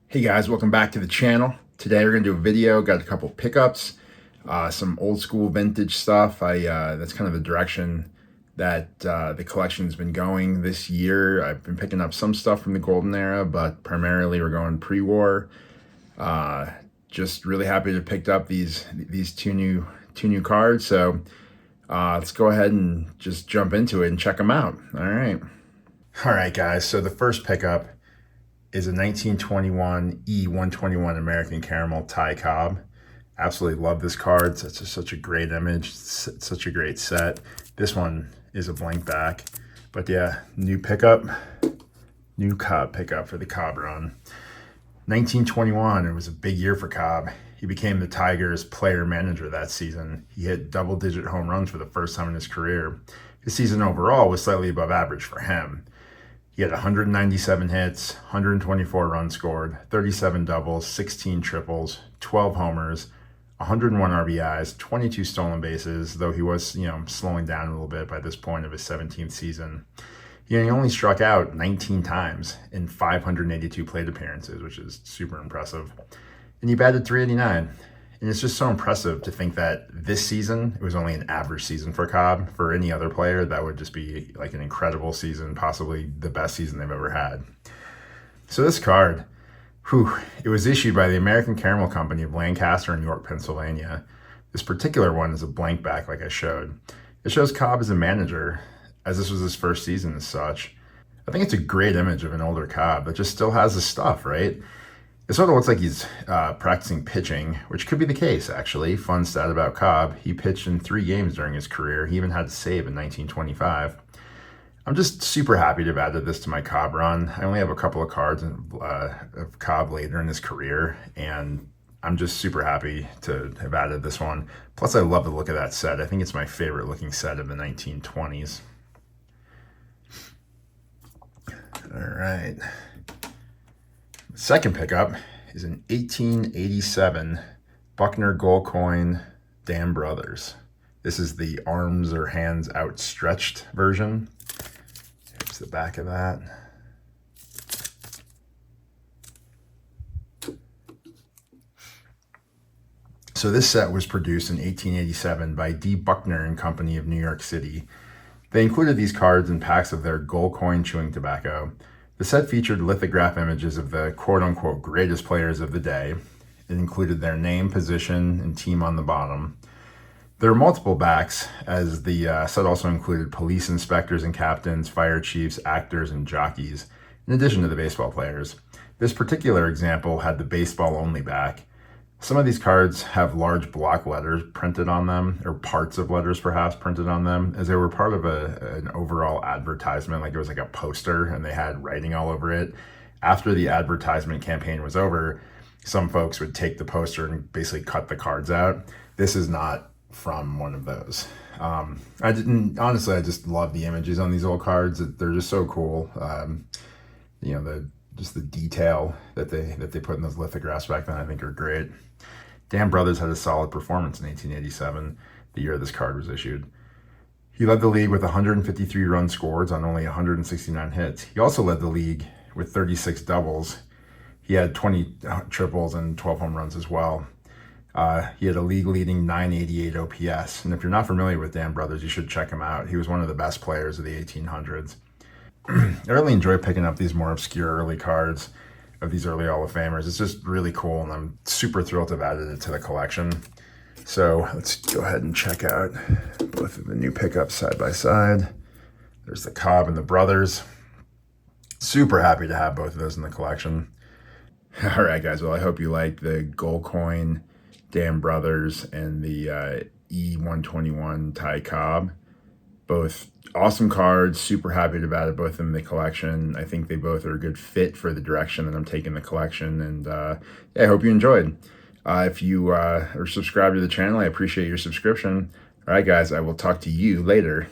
Hey guys, welcome back to the channel. Today we're gonna do a video. Got a couple pickups, some old school vintage stuff. That's kind of the direction that the collection's been going this year. I've been picking up some stuff from the golden era, but primarily we're going pre-war. Just really happy to have picked up these two new cards. So let's go ahead and just jump into it and check them out. All right, guys. So the first pickup is a 1921 E121 American Caramel Ty Cobb. Absolutely love this card. It's such a great image. It's such a great set. This one is a blank back. But yeah, new pickup, new Cobb pickup for the Cobb run. 1921, it was a big year for Cobb. He became the Tigers player manager that season. He hit double-digit home runs for the first time in his career. His season overall was slightly above average for him. He had 197 hits, 124 runs scored, 37 doubles, 16 triples, 12 homers, 101 RBIs, 22 stolen bases, though he was, slowing down a little bit by this point of his 17th season. He only struck out 19 times in 582 plate appearances, which is super impressive. And he batted .389. And it's just so impressive to think that this season, it was only an average season for Cobb. For any other player, that would just be like an incredible season, possibly the best season they've ever had. So this card, it was issued by the American Caramel Company of Lancaster and York, Pennsylvania. This particular one is a blank back, like I showed. It shows Cobb as a manager, as this was his first season as such. I think it's a great image of an older Cobb that just still has his stuff, right? It sort of looks like he's practicing pitching, which could be the case, actually. Fun stat about Cobb, he pitched in 3 games during his career. He even had to save in 1925. I'm just super happy to have added this to my Cobb run. I only have a couple of cards of Cobb later in his career, and I'm just super happy to have added this one. Plus, I love the look of that set. I think it's my favorite looking set of the 1920s. All right. Second pickup is an 1887 Buckner Gold Coin Dan Brothers. This is the arms or hands outstretched version. Here's the back of that. So this set was produced in 1887 by D. Buckner and Company of New York City. They included these cards in packs of their gold coin chewing tobacco. The set featured lithograph images of the quote-unquote greatest players of the day. It included their name, position, and team on the bottom. There were multiple backs, as the set also included police inspectors and captains, fire chiefs, actors, and jockeys, in addition to the baseball players. This particular example had the baseball-only back. Some of these cards have large block letters printed on them, or parts of letters perhaps printed on them, as they were part of an overall advertisement, like it was like a poster and they had writing all over it. After the advertisement campaign was over, some folks would take the poster and basically cut the cards out. This is not from one of those. I just love the images on these old cards. They're just so cool. Just the detail that they put in those lithographs back then, I think, are great. Dan Brothers had a solid performance in 1887, the year this card was issued. He led the league with 153 runs scored on only 169 hits. He also led the league with 36 doubles. He had 20 triples and 12 home runs as well. He had a league-leading 988 OPS. And if you're not familiar with Dan Brothers, you should check him out. He was one of the best players of the 1800s. I really enjoy picking up these more obscure early cards of these early Hall of Famers. It's just really cool, and I'm super thrilled to have added it to the collection. So let's go ahead and check out both of the new pickups side by side. There's the Cobb and the Brothers. Super happy to have both of those in the collection. All right, guys. Well, I hope you liked the gold coin Dan Brothers and the E121 Ty Cobb. Both awesome cards, super happy to have added both of them in the collection. I think they both are a good fit for the direction that I'm taking the collection, and I hope you enjoyed. If you are subscribed to the channel, I appreciate your subscription. All right, guys, I will talk to you later.